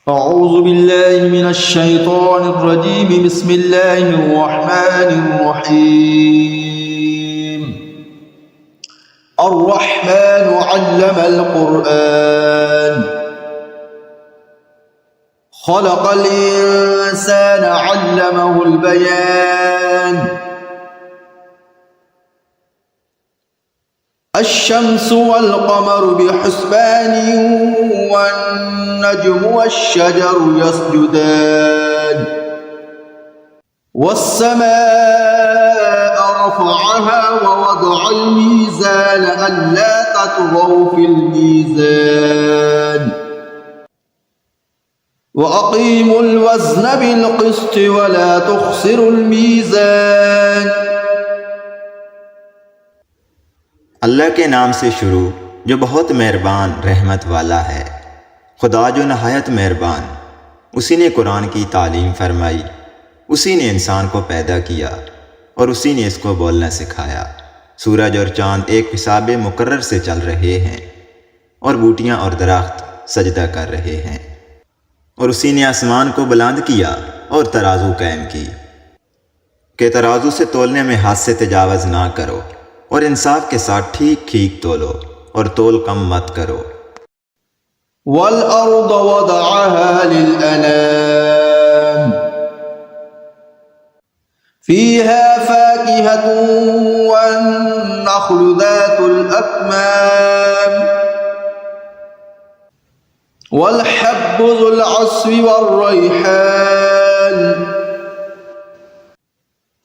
أعوذ بالله من الشيطان الرجيم بسم الله الرحمن الرحيم الرحمن علم القرآن خلق الإنسان علمه البيان الشمس والقمر بحسبان والنجم والشجر يسجدان والسماء رفعها ووضع الميزان ألا تطغوا في الميزان وأقيموا الوزن بالقسط ولا تخسروا الميزان. اللہ کے نام سے شروع جو بہت مہربان رحمت والا ہے. خدا جو نہایت مہربان، اسی نے قرآن کی تعلیم فرمائی، اسی نے انسان کو پیدا کیا اور اسی نے اس کو بولنا سکھایا. سورج اور چاند ایک حساب مقرر سے چل رہے ہیں اور بوٹیاں اور درخت سجدہ کر رہے ہیں. اور اسی نے آسمان کو بلند کیا اور ترازو قائم کی کہ ترازو سے تولنے میں حد سے تجاوز نہ کرو اور انصاف کے ساتھ ٹھیک ٹھیک تولو اور تول کم مت کرو. وَالْأَرْضَ وَضَعَهَا لِلْأَنَامِ فِيهَا فَاكِهَةٌ وَالنَّخْلُ ذَاتُ الْأَكْمَامِ وَالْحَبُّ ذُو الْعَصْفِ وَالرَّيْحَانُ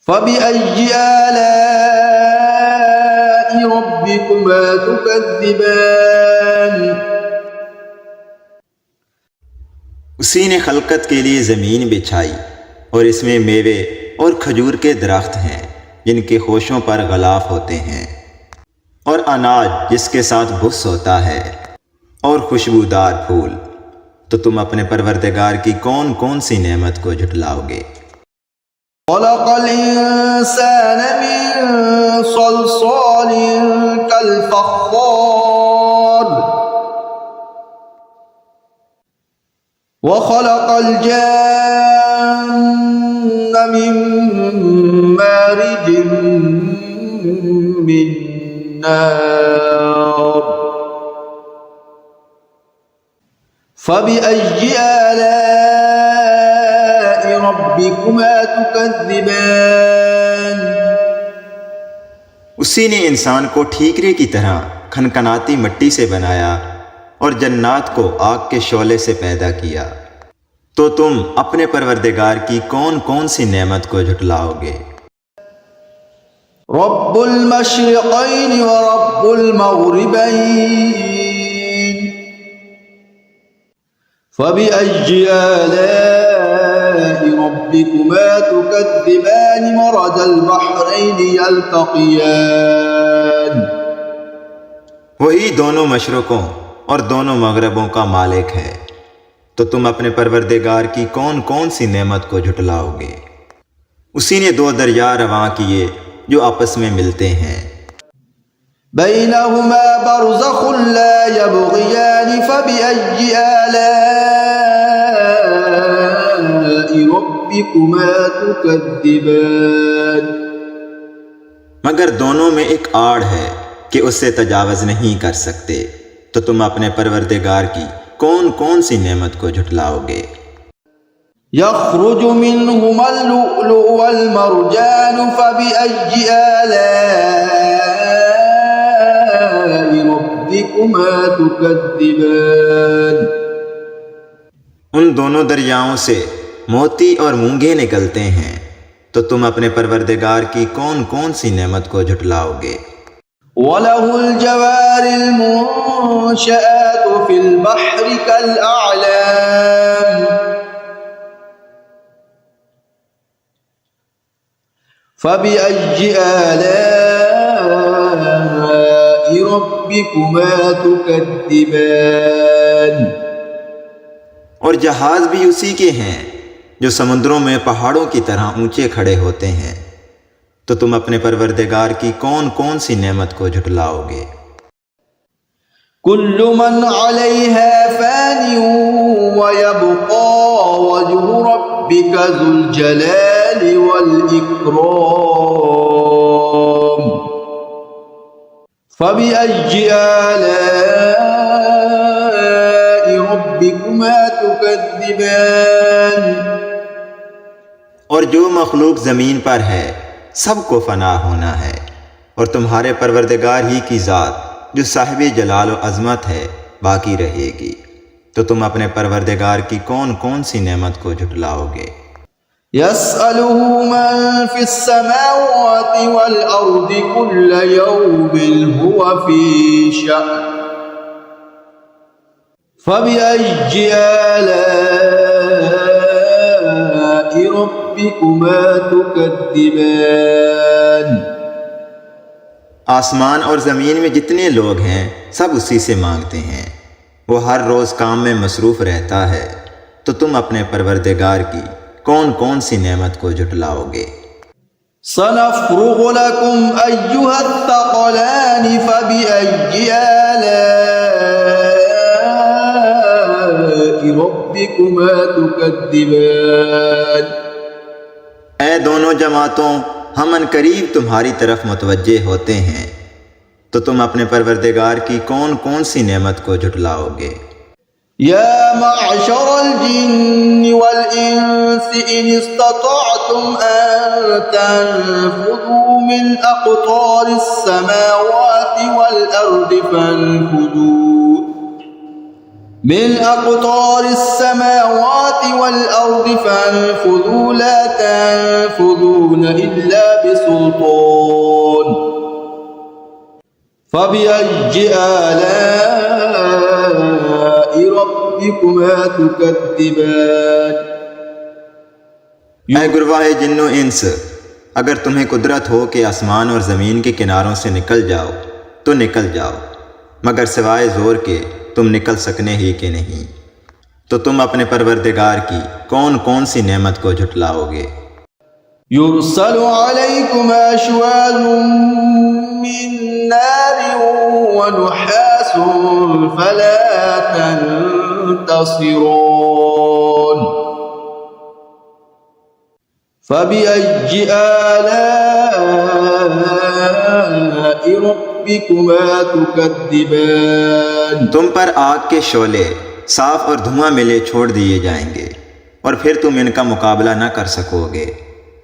فَبِأَيِّ آلَاءِ رَبِّكُمَا تُكَذِّبَانِ. اسی نے خلقت کے لیے زمین بچھائی اور اس میں میوے اور کھجور کے درخت ہیں جن کے خوشوں پر غلاف ہوتے ہیں، اور اناج جس کے ساتھ بھس ہوتا ہے، اور خوشبودار پھول. تو تم اپنے پروردگار کی کون کون سی نعمت کو جھٹلاؤ گے؟ خلق الإنسان من صلصال كالفخار وخلق الجن من مارج من نار فبأي آلاء ربكما تكذبان. اسی نے انسان کو ٹھیکرے کی طرح کھنکھناتی مٹی سے بنایا اور جنات کو آگ کے شعلے سے پیدا کیا. تو تم اپنے پروردگار کی کون کون سی نعمت کو جھٹلاؤ گے؟ رب المشرقین ورب المغربین فبأي آلاء ربكما تكذبان مرج البحرين يلتقيان. وہی دونوں مشرقوں اور دونوں مغربوں کا مالک ہے. تو تم اپنے پروردگار کی کون کون سی نعمت کو جھٹلاؤ گے؟ اسی نے دو دریا رواں کیے جو آپس میں ملتے ہیں. بینہما برزخ لا یبغیان فبأي آلاء ربکما تکذبان. مگر دونوں میں ایک آڑ ہے کہ اس سے تجاوز نہیں کر سکتے. تو تم اپنے پروردگار کی کون کون سی نعمت کو جھٹلاؤ گے؟ یخرج منہما اللؤلؤ والمرجان فبأي آلاء ربکما تکذبان. ان دونوں دریاؤں سے موتی اور مونگے نکلتے ہیں. تو تم اپنے پروردگار کی کون کون سی نعمت کو جھٹلاؤ گے؟ وَلَهُ الْجَوَارِ الْمُنشَآتُ فِي الْبَحْرِ كَالْأَعْلَامِ فَبِأَيِّ آلَاءِ رَبِّكُمَا تُكَذِّبَانِ. اور جہاز بھی اسی کے ہیں جو سمندروں میں پہاڑوں کی طرح اونچے کھڑے ہوتے ہیں. تو تم اپنے پروردگار کی کون کون سی نعمت کو جھٹلاؤ گے؟ كل من عليها فان ويبقى وجه ربك ذو الجلال والإكرام فبأي آلاء ربكما تكذبان اور جو مخلوق زمین پر ہے سب کو فنا ہونا ہے، اور تمہارے پروردگار ہی کی ذات جو صاحب جلال و عظمت ہے باقی رہے گی، تو تم اپنے پروردگار کی کون کون سی نعمت کو جھٹلاؤ گے؟ يسأله من في السماوات والأرض كل يوم هو في شأن فبأي آلاء ربكما تكذبان آسمان اور زمین میں جتنے لوگ ہیں سب اسی سے مانگتے ہیں، وہ ہر روز کام میں مصروف رہتا ہے، تو تم اپنے پروردگار کی کون کون سی نعمت کو جھٹلاؤ گے؟ سنفرغ لكم أيها الثقلان فبأي آلاء ربكما تكذبان اے دونوں جماعتوں، ہم ان قریب تمہاری طرف متوجہ ہوتے ہیں، تو تم اپنے پروردگار کی کون کون سی نعمت کو جھٹلاؤ گے؟ يا معشر الجن والإنس إن استطعتم أن تنفذوا من أقطار السماوات والأرض فانفذوا لا تنفذون إلا بسلطان فبأي آلاء ربكما تكذبان اے گرواہ جن و انس، اگر تمہیں قدرت ہو کہ آسمان اور زمین کے کناروں سے نکل جاؤ تو نکل جاؤ، مگر سوائے زور کے تم نکل سکنے ہی کہ نہیں، تو تم اپنے پروردگار کی کون کون سی نعمت کو جھٹلاؤ گے؟ يرسل عليكم أشواظ من نار ونحاس فلا تنتصرون فبأي آلاء ربكما تكذبان تم پر آگ کے شعلے صاف اور دھواں ملے چھوڑ دیے جائیں گے، اور پھر تم ان کا مقابلہ نہ کر سکو گے،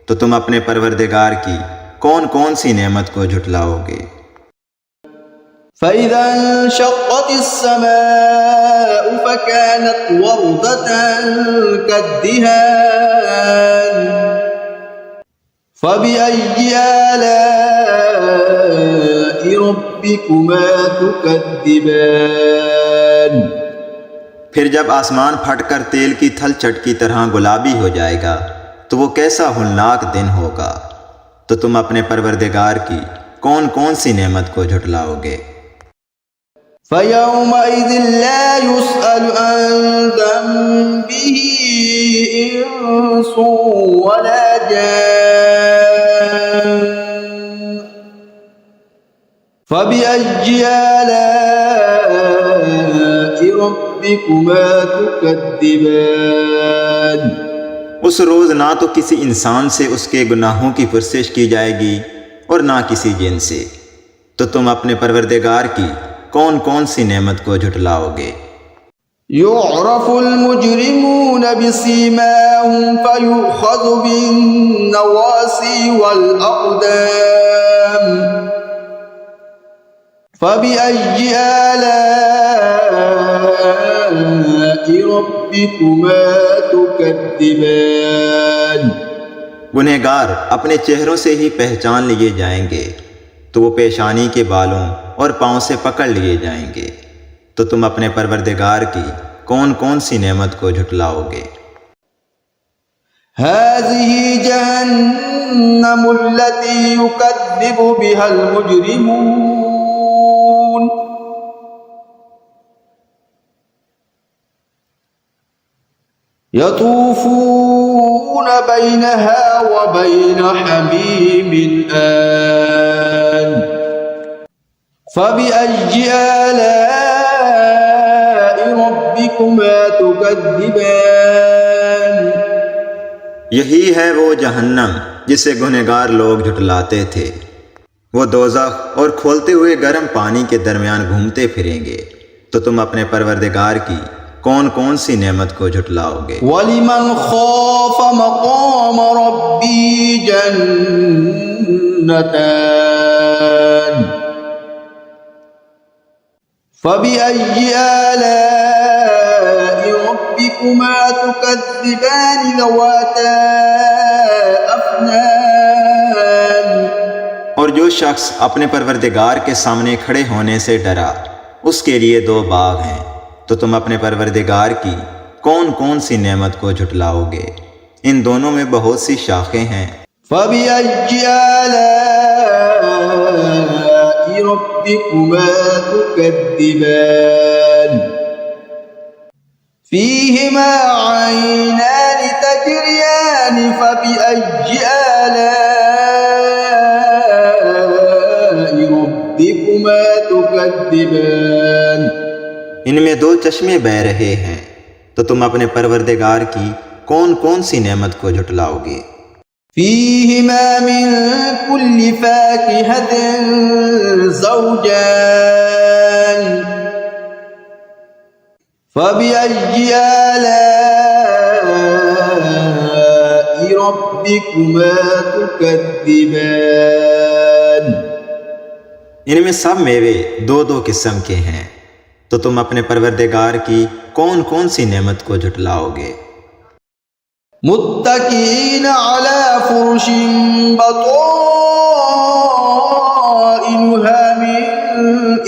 تو تم اپنے پروردگار کی کون کون سی نعمت کو جھٹلاؤ گے؟ فَإِذَا انشقت السَّمَاءُ فَكَانَتْ وَرْدَةً كَالدِّهَانِ فَبِأَيِّ آلَاءِ رَبِّكُمَا تُكَذِّبَانِ پھر جب آسمان پھٹ کر تیل کی تھل چٹ کی طرح گلابی ہو جائے گا تو وہ کیسا ہولناک دن ہوگا، تو تم اپنے پروردگار کی کون کون سی نعمت کو جھٹلاؤ گے؟ فَيَوْمَئِذٍ لَا يُسْأَلُ عَنْ ذَنبِهِ إِنسٌ وَلَا جَانٌّ فَبِأَيِّ آلَاءِ رَبِّكُمَا تُكَذِّبَانِ اس روز نہ تو کسی انسان سے اس کے گناہوں کی پرسش کی جائے گی اور نہ کسی جن سے، تو تم اپنے پروردگار کی کون کون سی نعمت کو جھٹلاؤ گے؟ يُعْرَفُ الْمُجْرِمُونَ بِسِيمَاهُمْ فَيُؤْخَذُ بِالنَّوَاصِي وَالْأَقْدَامِ فَبِأَيِّ آلَاءِ رَبِّكُمَا تُكَذِّبَانِ گنہگار اپنے چہروں سے ہی پہچان لیے جائیں گے، تو وہ پیشانی کے بالوں اور پاؤں سے پکڑ لیے جائیں گے، تو تم اپنے پروردگار کی کون کون سی نعمت کو جھٹلاؤ گے؟ هذه جهنم التي يكذب بها المجرمون يطوفون بينها وبين حميم آن فبأي آلاء ربكما تكذبان یہی ہے وہ جہنم جسے گنہگار لوگ جھٹلاتے تھے، وہ دوزخ اور کھولتے ہوئے گرم پانی کے درمیان گھومتے پھریں گے، تو تم اپنے پروردگار کی کون کون سی نعمت کو جھٹلاؤ گے؟ وَلِمَنْ خَافَ مَقَامَ رَبِّهِ جَنَّتَانِ فَبِأَيِّ آلَاءِ رَبِّكُمَا تُكَذِّبَانِ ذَوَاتَا أَفْنَانٍ اور جو شخص اپنے پروردگار کے سامنے کھڑے ہونے سے ڈرا، اس کے لیے دو باغ ہیں، تو تم اپنے پروردگار کی کون کون سی نعمت کو جھٹلاؤ گے؟ ان دونوں میں بہت سی شاخیں ہیں۔ فَبِأَيِّ آلَاءِ رَبِّكُمَا تُكَذِّبَانِ فِيهِمَا عَيْنَانِ تَجْرِيَانِ فَبِأَيِّ آلَاءِ رَبِّكُمَا تُكَذِّبَانِ ان میں دو چشمے بہہ رہے ہیں، تو تم اپنے پروردگار کی کون کون سی نعمت کو جھٹلاؤ گے؟ فِيهِمَا مِن كُلِّ فَاكِهَةٍ زَوْجَانِ فَبِأَيِّ آلَاءِ رَبِّكُمَا تُكَذِّبَانِ ان میں سب میوے دو دو قسم کے ہیں، تو تم اپنے پروردگار کی کون کون سی نعمت کو جھٹلاؤ گے؟ متكئين على فرش بطائنها من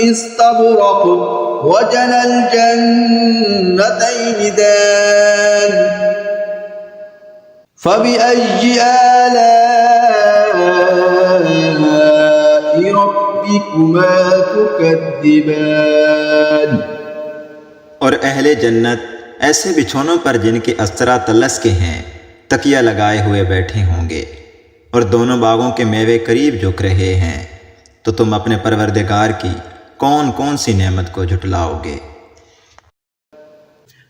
استبرق وجنى الجنتين دان فبأي آلاء ربكما تكذبان اور اہل جنت ایسے بچھونوں پر جن کے استرا تلس کے ہیں تکیہ لگائے ہوئے بیٹھے ہوں گے، اور دونوں باغوں کے میوے قریب جھک رہے ہیں، تو تم اپنے پروردگار کی کون کون سی نعمت کو جھٹلاؤ گے؟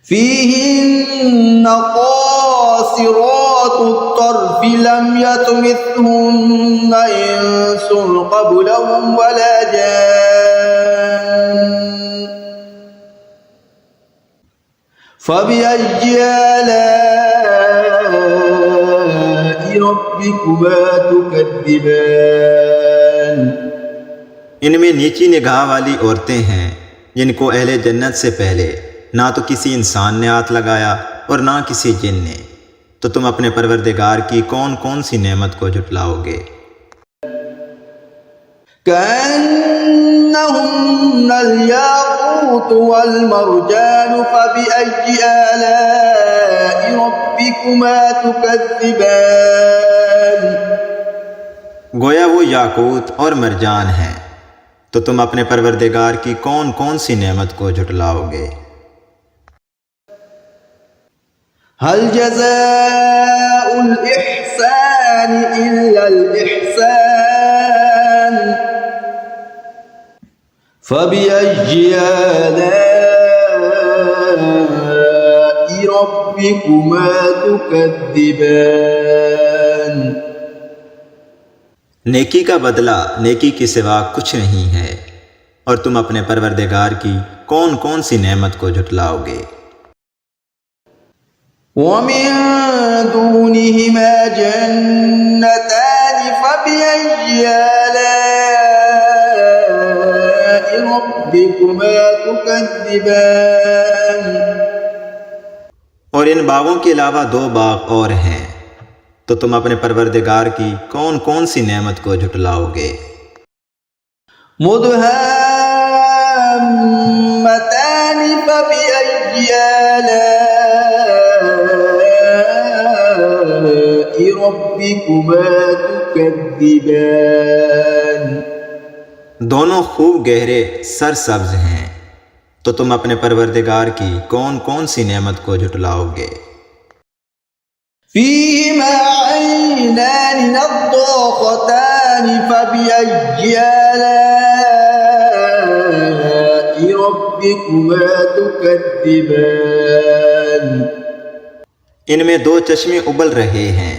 فِيهِنَّ قَاصِرَاتُ الطَّرْفِ لَمْ يَطْمِثْهُنَّ إِنسٌ قَبْلَهُمْ وَلَا جَانٌّ فَبِأَيِّ آلَاءِ رَبِّكُمَا تُكَذِّبَانِ ان میں نیچی نگاہ والی عورتیں ہیں جن کو اہل جنت سے پہلے نہ تو کسی انسان نے ہاتھ لگایا اور نہ کسی جن نے، تو تم اپنے پروردگار کی کون کون سی نعمت کو جھٹلاؤ گے؟ كأنهن الياقوت والمرجان فبأي آلاء ربكما تكذبان گویا وہ یاقوت اور مرجان ہیں، تو تم اپنے پروردگار کی کون کون سی نعمت کو جھٹلاؤ گے؟ هل جزاء الإحسان إلا الإحسان فبأي آلاء ربكما تكذبان نیکی کا بدلہ نیکی کے سوا کچھ نہیں ہے، اور تم اپنے پروردگار کی کون کون سی نعمت کو جھٹلاؤ گے؟ وَمِن دُونِهِمَا جَنَّتَانِ فَبِأَيِّ آلَاءِ رَبِّكُمَا تُكَذِّبَانِ اور ان باغوں کے علاوہ دو باغ اور ہیں، تو تم اپنے پروردگار کی کون کون سی نعمت کو جھٹلاؤ گے؟ مُدْهَامَّتَانِ فَبِأَيِّ آلَاءِ رَبِّكُمَا تُكَذِّبَانِ دونوں خوب گہرے سرسبز ہیں، تو تم اپنے پروردگار کی کون کون سی نعمت کو جھٹلاؤ گے؟ فِيهِمَا عَيْنَانِ نَضَّاخَتَانِ فَبِأَيِّ آلَاءِ رَبِّكُمَا ربكما تكذبان ان میں دو چشمے ابل رہے ہیں،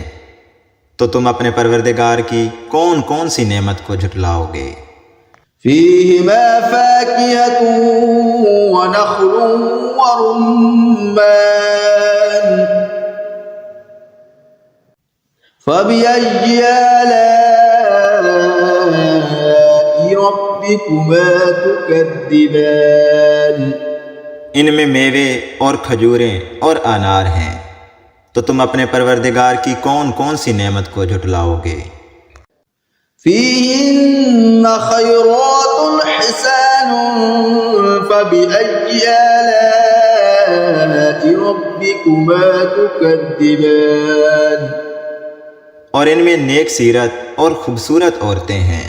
تو تم اپنے پروردگار کی کون کون سی نعمت کو جھٹلاؤ گے؟ فيهما فاكهة ونخل ورمان فبأي آلاء ربكما تكذبان ان میں میوے اور کھجوریں اور انار ہیں، تو تم اپنے پروردگار کی کون کون سی نعمت کو جھٹلاؤ گے؟ فيهن خيرات حسان فبأي آلاء ربكما تكذبان اور ان میں نیک سیرت اور خوبصورت عورتیں ہیں،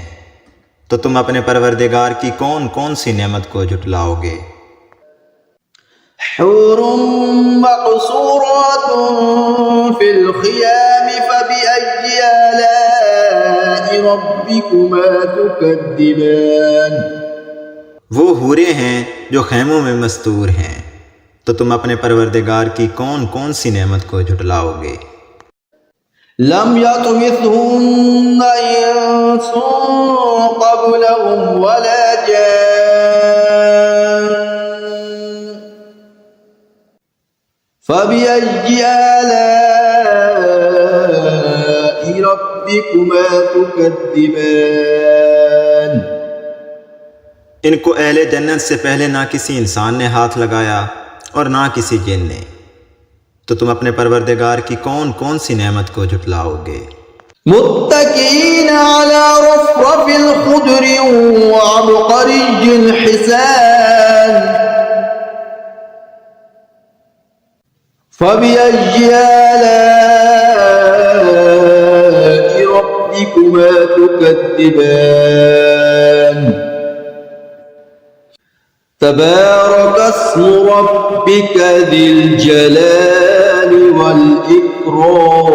تو تم اپنے پروردگار کی کون کون سی نعمت کو جھٹلاؤ گے؟ حور مقصورات في الخيام فبأي آلاء ربكما تكذبان وہ حوریں ہیں جو خیموں میں مستور ہیں، تو تم اپنے پروردگار کی کون کون سی نعمت کو جھٹلاؤ گے؟ لم يطمثهن إنس قبلهم ولا جان فبأي آلاء ربكما تكذبان ان کو اہل جنت سے پہلے نہ کسی انسان نے ہاتھ لگایا اور نہ کسی جن نے، تو تم اپنے پروردگار کی کون کون سی نعمت کو جھٹلاؤ گے؟ متكئين على رفرف خضر وعبقري حسان فبأي آلاء ربكما تكذبان تبارك اسم ربك ذي الجلال والإكرام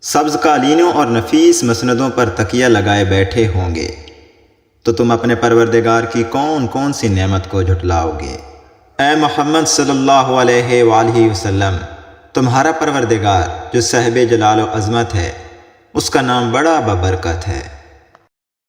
سبز قالینوں اور نفیس مسندوں پر تکیہ لگائے بیٹھے ہوں گے، تو تم اپنے پروردگار کی کون کون سی نعمت کو جھٹلاؤ گے؟ اے محمد صلی اللہ علیہ وآلہ وسلم، تمہارا پروردگار جو صاحب جلال و عظمت ہے، اس کا نام بڑا بابرکت ہے۔